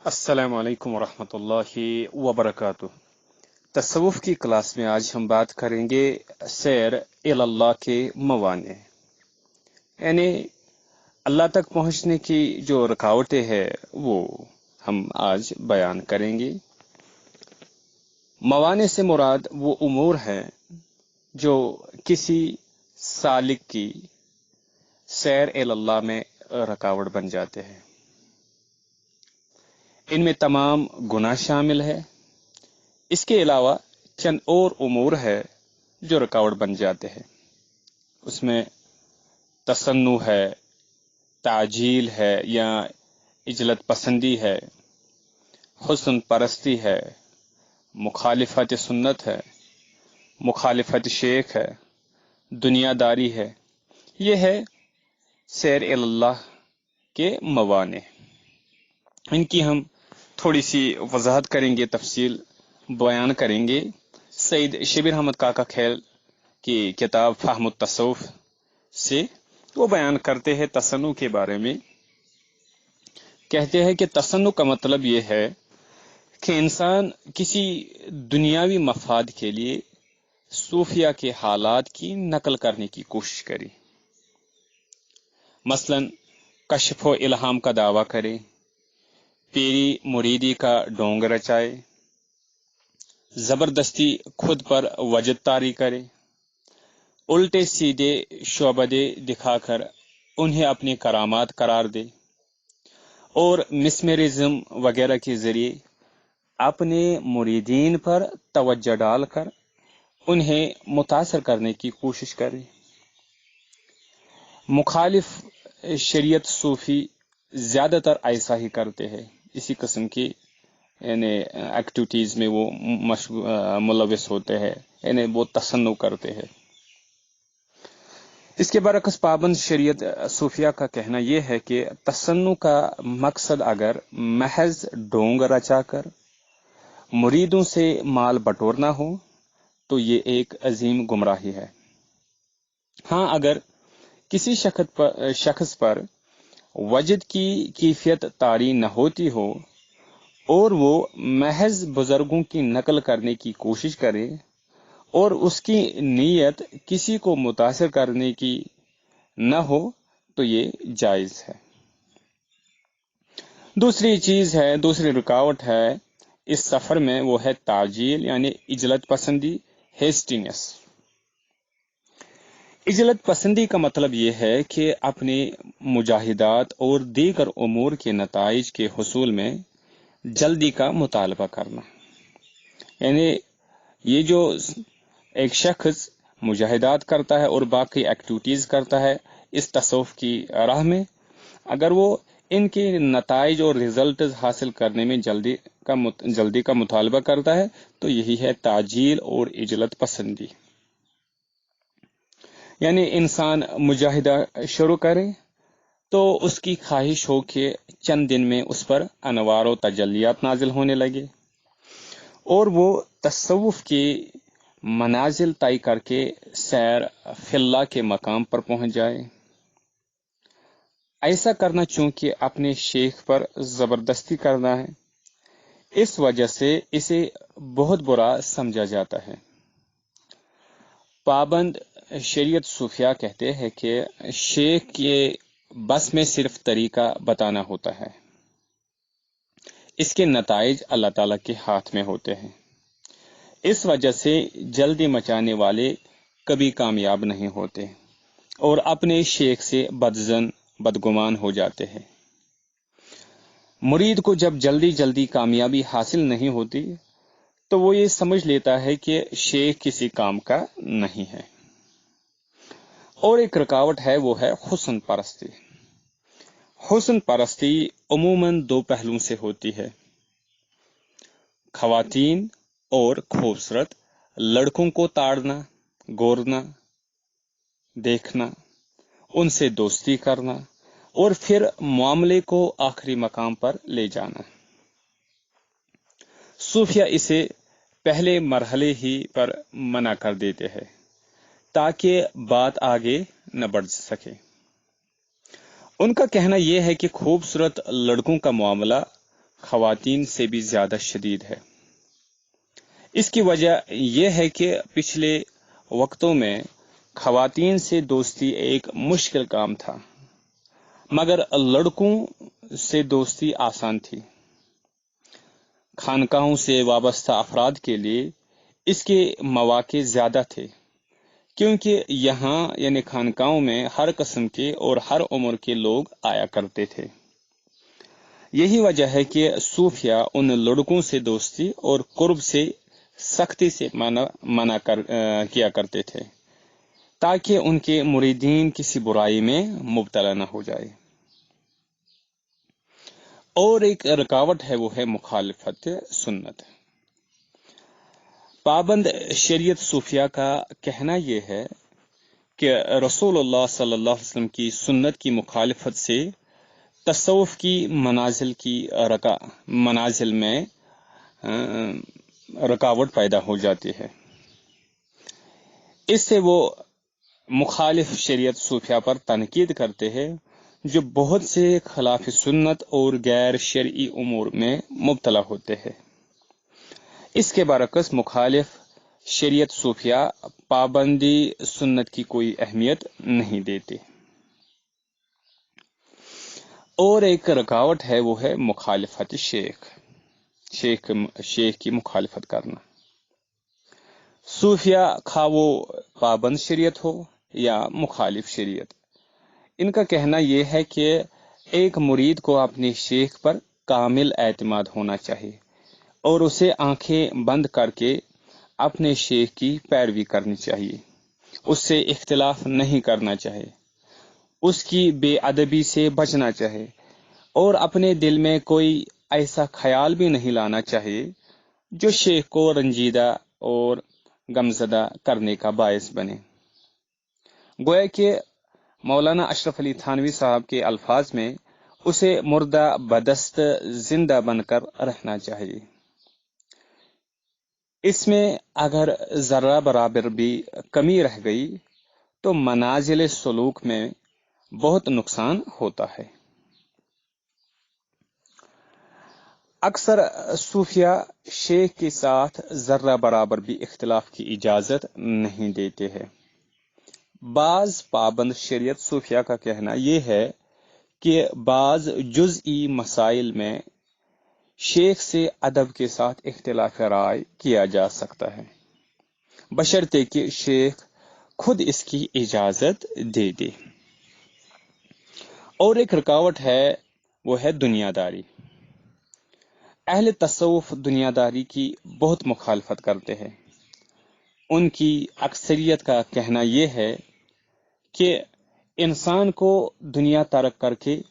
السلام علیکم ورحمۃ اللہ وبرکاتہ۔ تصوف کی کلاس میں آج ہم بات کریں گے سیر اللہ کے موانع، یعنی اللہ تک پہنچنے کی جو رکاوٹیں ہیں وہ ہم آج بیان کریں گے۔ موانع سے مراد وہ امور ہیں جو کسی سالک کی سیر اللہ میں رکاوٹ بن جاتے ہیں۔ ان میں تمام گناہ شامل ہے، اس کے علاوہ چند اور امور ہے جو رکاوٹ بن جاتے ہیں۔ اس میں تصنع ہے، تعجیل ہے یا عجلت پسندی ہے، حسن پرستی ہے، مخالفت سنت ہے، مخالفت شیخ ہے، دنیا داری ہے۔ یہ ہے سیر اللہ کے موانع۔ ان کی ہم تھوڑی سی وضاحت کریں گے، تفصیل بیان کریں گے۔ سید شبیر احمد کاکا کھیل کی کتاب فہم التصوف سے وہ بیان کرتے ہیں تصنع کے بارے میں۔ کہتے ہیں کہ تصنع کا مطلب یہ ہے کہ انسان کسی دنیاوی مفاد کے لیے صوفیہ کے حالات کی نقل کرنے کی کوشش کرے، مثلا کشف و الہام کا دعویٰ کرے، پیری مریدی کا ڈونگ رچائے، زبردستی خود پر وجد طاری کرے، الٹے سیدھے شعبدے دکھا کر انہیں اپنی کرامات قرار دے، اور مسمرزم وغیرہ کے ذریعے اپنے مریدین پر توجہ ڈال کر انہیں متاثر کرنے کی کوشش کرے۔ مخالف شریعت صوفی زیادہ تر ایسا ہی کرتے ہیں، اسی قسم کی یعنی ایکٹیویٹیز میں وہ ملوث ہوتے ہیں، یعنی وہ تصنع کرتے ہیں۔ اس کے برعکس پابند شریعت صوفیہ کا کہنا یہ ہے کہ تصنع کا مقصد اگر محض ڈونگ رچا کر مریدوں سے مال بٹورنا ہو تو یہ ایک عظیم گمراہی ہے۔ ہاں، اگر کسی شخص پر وجد کی کیفیت طاری نہ ہوتی ہو اور وہ محض بزرگوں کی نقل کرنے کی کوشش کرے اور اس کی نیت کسی کو متاثر کرنے کی نہ ہو تو یہ جائز ہے۔ دوسری رکاوٹ ہے اس سفر میں، وہ ہے تعجیل یعنی عجلت پسندی، ہیسٹینس۔ عجلت پسندی کا مطلب یہ ہے کہ اپنے مجاہدات اور دیگر امور کے نتائج کے حصول میں جلدی کا مطالبہ کرنا، یعنی یہ جو ایک شخص مجاہدات کرتا ہے اور باقی ایکٹیویٹیز کرتا ہے اس تصوف کی راہ میں، اگر وہ ان کے نتائج اور ریزلٹز حاصل کرنے میں جلدی کا مطالبہ کرتا ہے تو یہی ہے تعجیل اور عجلت پسندی۔ یعنی انسان مجاہدہ شروع کرے تو اس کی خواہش ہو کہ چند دن میں اس پر انوار و تجلیات نازل ہونے لگے اور وہ تصوف کی منازل طے کر کے سیر فی اللہ کے مقام پر پہنچ جائے۔ ایسا کرنا چونکہ اپنے شیخ پر زبردستی کرنا ہے، اس وجہ سے اسے بہت برا سمجھا جاتا ہے۔ پابند شریعت صوفیہ کہتے ہیں کہ شیخ کے بس میں صرف طریقہ بتانا ہوتا ہے، اس کے نتائج اللہ تعالیٰ کے ہاتھ میں ہوتے ہیں۔ اس وجہ سے جلدی مچانے والے کبھی کامیاب نہیں ہوتے اور اپنے شیخ سے بدظن بدگمان ہو جاتے ہیں۔ مرید کو جب جلدی کامیابی حاصل نہیں ہوتی تو وہ یہ سمجھ لیتا ہے کہ شیخ کسی کام کا نہیں ہے۔ اور ایک رکاوٹ ہے، وہ ہے حسن پرستی۔ حسن پرستی عموماً دو پہلوؤں سے ہوتی ہے۔ خواتین اور خوبصورت لڑکوں کو تاڑنا، گورنا، دیکھنا، ان سے دوستی کرنا اور پھر معاملے کو آخری مقام پر لے جانا۔ صوفیہ اسے پہلے مرحلے ہی پر منع کر دیتے ہیں تاکہ بات آگے نہ بڑھ سکے۔ ان کا کہنا یہ ہے کہ خوبصورت لڑکوں کا معاملہ خواتین سے بھی زیادہ شدید ہے۔ اس کی وجہ یہ ہے کہ پچھلے وقتوں میں خواتین سے دوستی ایک مشکل کام تھا، مگر لڑکوں سے دوستی آسان تھی۔ خانقاہوں سے وابستہ افراد کے لیے اس کے مواقع زیادہ تھے، کیونکہ یہاں یعنی خانقاہوں میں ہر قسم کے اور ہر عمر کے لوگ آیا کرتے تھے۔ یہی وجہ ہے کہ صوفیہ ان لڑکوں سے دوستی اور قرب سے سختی سے منع کیا کرتے تھے، تاکہ ان کے مریدین کسی برائی میں مبتلا نہ ہو جائے۔ اور ایک رکاوٹ ہے، وہ ہے مخالفت سنت۔ پابند شریعت صوفیہ کا کہنا یہ ہے کہ رسول اللہ صلی اللہ علیہ وسلم کی سنت کی مخالفت سے تصوف کی منازل میں رکاوٹ پیدا ہو جاتی ہے۔ اس سے وہ مخالف شریعت صوفیہ پر تنقید کرتے ہیں جو بہت سے خلاف سنت اور غیر شرعی امور میں مبتلا ہوتے ہیں۔ اس کے برعکس مخالف شریعت صوفیہ پابندی سنت کی کوئی اہمیت نہیں دیتے۔ اور ایک رکاوٹ ہے، وہ ہے مخالفت شیخ کی مخالفت کرنا۔ صوفیہ خواہ وہ پابند شریعت ہو یا مخالف شریعت، ان کا کہنا یہ ہے کہ ایک مرید کو اپنے شیخ پر کامل اعتماد ہونا چاہیے اور اسے آنکھیں بند کر کے اپنے شیخ کی پیروی کرنی چاہیے، اس سے اختلاف نہیں کرنا چاہیے، اس کی بے ادبی سے بچنا چاہیے اور اپنے دل میں کوئی ایسا خیال بھی نہیں لانا چاہیے جو شیخ کو رنجیدہ اور غمزدہ کرنے کا باعث بنے۔ گویا کہ مولانا اشرف علی تھانوی صاحب کے الفاظ میں اسے مردہ بدست زندہ بن کر رہنا چاہیے۔ اس میں اگر ذرہ برابر بھی کمی رہ گئی تو منازل سلوک میں بہت نقصان ہوتا ہے۔ اکثر صوفیہ شیخ کے ساتھ ذرہ برابر بھی اختلاف کی اجازت نہیں دیتے ہیں۔ بعض پابند شریعت صوفیہ کا کہنا یہ ہے کہ بعض جزئی مسائل میں شیخ سے ادب کے ساتھ اختلاف رائے کیا جا سکتا ہے، بشرطے کہ شیخ خود اس کی اجازت دے دے۔ اور ایک رکاوٹ ہے، وہ ہے دنیا داری۔ اہل تصوف دنیا داری کی بہت مخالفت کرتے ہیں۔ ان کی اکثریت کا کہنا یہ ہے کہ انسان کو دنیا ترک کر کے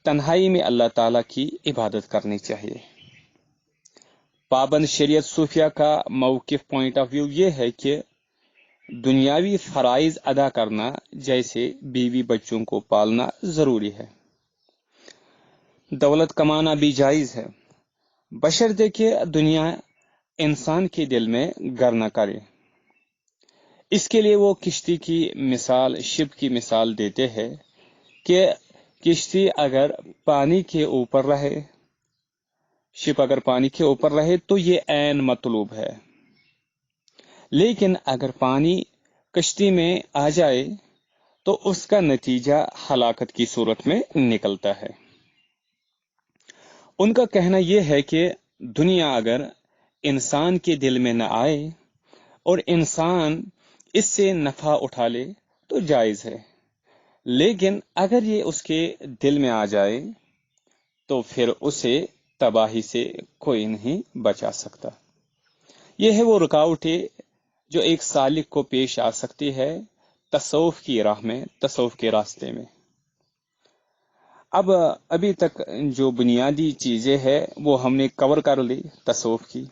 تنہائی میں اللہ تعالیٰ کی عبادت کرنی چاہیے۔ پابند شریعت صوفیہ کا موقف پوائنٹ آف ویو یہ ہے کہ دنیاوی فرائض ادا کرنا جیسے بیوی بچوں کو پالنا ضروری ہے، دولت کمانا بھی جائز ہے، بشرطے کہ دنیا انسان کے دل میں گھر نہ کرے۔ اس کے لیے وہ کشتی کی مثال، شپ کی مثال دیتے ہیں کہ کشتی اگر پانی کے اوپر رہے، شپ اگر پانی کے اوپر رہے تو یہ عین مطلوب ہے، لیکن اگر پانی کشتی میں آ جائے تو اس کا نتیجہ ہلاکت کی صورت میں نکلتا ہے۔ ان کا کہنا یہ ہے کہ دنیا اگر انسان کے دل میں نہ آئے اور انسان اس سے نفع اٹھا لے تو جائز ہے، لیکن اگر یہ اس کے دل میں آ جائے تو پھر اسے تباہی سے کوئی نہیں بچا سکتا۔ یہ ہے وہ رکاوٹیں جو ایک سالک کو پیش آ سکتی ہے تصوف کی راہ میں، تصوف کے راستے میں۔ ابھی تک جو بنیادی چیزیں ہیں وہ ہم نے کور کر لی تصوف کی۔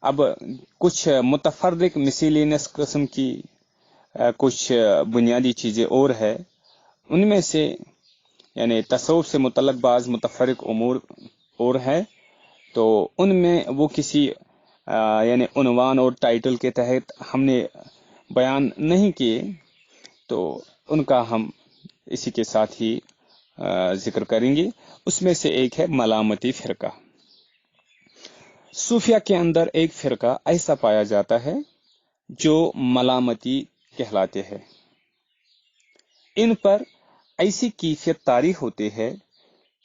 اب کچھ متفرق مسیلینس قسم کی کچھ بنیادی چیزیں اور ہے، ان میں سے یعنی تصوف سے متعلق بعض متفرق امور اور ہے، تو ان میں وہ کسی یعنی عنوان اور ٹائٹل کے تحت ہم نے بیان نہیں کیے، تو ان کا ہم اسی کے ساتھ ہی ذکر کریں گے۔ اس میں سے ایک ہے ملامتی فرقہ۔ صوفیہ کے اندر ایک فرقہ ایسا پایا جاتا ہے جو ملامتی کہلاتے ہیں. ان پر ایسی کیفیت طاری ہوتی ہے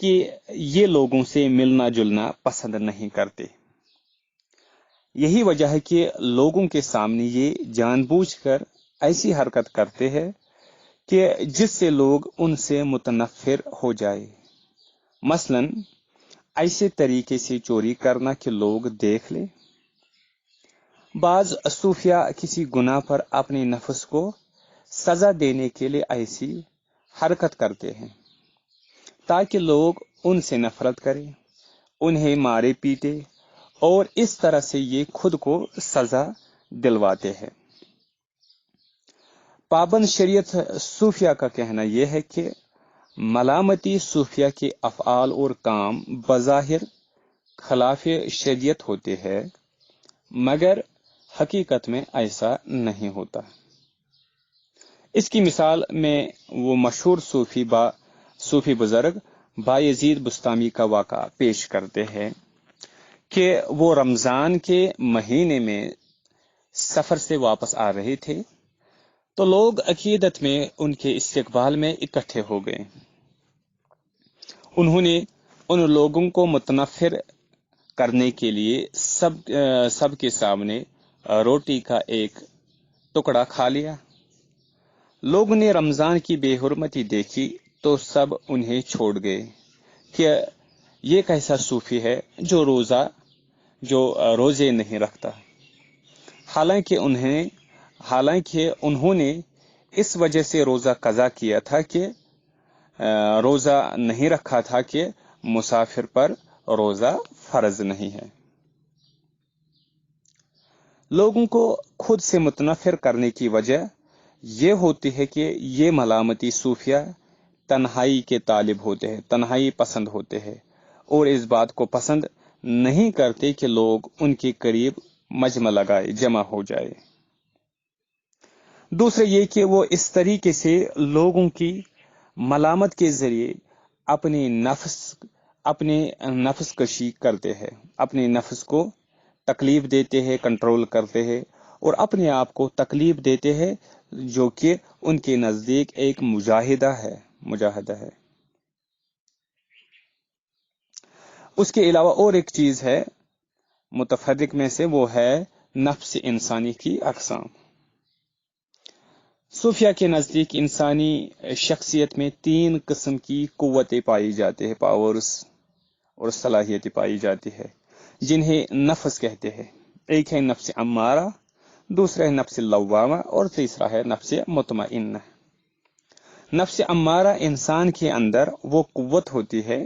کہ یہ لوگوں سے ملنا جلنا پسند نہیں کرتے. یہی وجہ ہے کہ لوگوں کے سامنے یہ جان بوجھ کر ایسی حرکت کرتے ہیں کہ جس سے لوگ ان سے متنفر ہو جائے. مثلاً ایسے طریقے سے چوری کرنا کہ لوگ دیکھ لیں. بعض صوفیہ کسی گناہ پر اپنے نفس کو سزا دینے کے لیے ایسی حرکت کرتے ہیں تاکہ لوگ ان سے نفرت کریں، انہیں مارے پیٹے، اور اس طرح سے یہ خود کو سزا دلواتے ہیں. پابند شریعت صوفیہ کا کہنا یہ ہے کہ ملامتی صوفیہ کے افعال اور کام بظاہر خلاف شریعت ہوتے ہیں، مگر حقیقت میں ایسا نہیں ہوتا. اس کی مثال میں وہ مشہور صوفی بزرگ بایزید بستامی کا واقعہ پیش کرتے ہیں کہ وہ رمضان کے مہینے میں سفر سے واپس آ رہے تھے تو لوگ عقیدت میں ان کے استقبال میں اکٹھے ہو گئے. انہوں نے ان لوگوں کو متنفر کرنے کے لیے سب کے سامنے روٹی کا ایک ٹکڑا کھا لیا. لوگوں نے رمضان کی بے حرمتی دیکھی تو سب انہیں چھوڑ گئے کہ یہ کیسا صوفی ہے جو روزے نہیں رکھتا. حالانکہ انہوں نے اس وجہ سے روزہ قضا کیا تھا کہ روزہ نہیں رکھا تھا کہ مسافر پر روزہ فرض نہیں ہے. لوگوں کو خود سے متنفر کرنے کی وجہ یہ ہوتی ہے کہ یہ ملامتی صوفیہ تنہائی کے طالب ہوتے ہیں، تنہائی پسند ہوتے ہیں، اور اس بات کو پسند نہیں کرتے کہ لوگ ان کے قریب مجمع لگائے، جمع ہو جائے. دوسرے یہ کہ وہ اس طریقے سے لوگوں کی ملامت کے ذریعے اپنے نفس کشی کرتے ہیں، اپنے نفس کو تکلیف دیتے ہیں، کنٹرول کرتے ہیں، اور اپنے آپ کو تکلیف دیتے ہیں جو کہ ان کے نزدیک ایک مجاہدہ ہے. اس کے علاوہ اور ایک چیز ہے متفرق میں سے، وہ ہے نفس انسانی کی اقسام. صوفیہ کے نزدیک انسانی شخصیت میں 3 قسم کی قوتیں پائی جاتی ہیں، پاورز اور صلاحیتیں پائی جاتی ہے، جنہیں نفس کہتے ہیں. ایک ہے نفس امارہ، دوسرا ہے نفس لوامہ، اور تیسرا ہے نفس مطمئنہ. نفس امارہ انسان کے اندر وہ قوت ہوتی ہے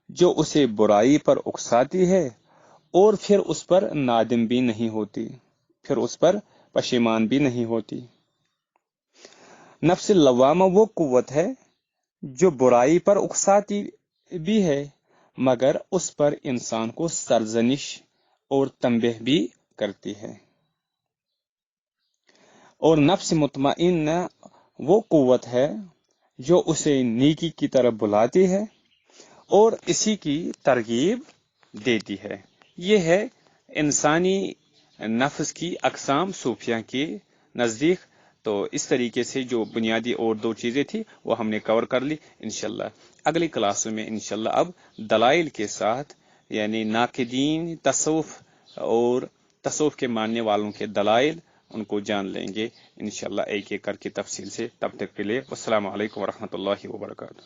جو اسے برائی پر اکساتی ہے اور پھر اس پر نادم بھی نہیں ہوتی، پھر اس پر پشیمان بھی نہیں ہوتی. نفس لوامہ وہ قوت ہے جو برائی پر اکساتی بھی ہے مگر اس پر انسان کو سرزنش اور تنبیہ بھی کرتی ہے. اور نفس مطمئنہ وہ قوت ہے جو اسے نیکی کی طرف بلاتی ہے اور اسی کی ترغیب دیتی ہے. یہ ہے انسانی نفس کی اقسام صوفیہ کے نزدیک. تو اس طریقے سے جو بنیادی اور 2 چیزیں تھی وہ ہم نے کور کر لی. انشاءاللہ اگلی کلاس میں انشاءاللہ اب دلائل کے ساتھ، یعنی ناقدین تصوف اور تصوف کے ماننے والوں کے دلائل، ان کو جان لیں گے انشاءاللہ ایک ایک کر کے تفصیل سے. تب تک کے لیے السلام علیکم ورحمۃ اللہ وبرکاتہ.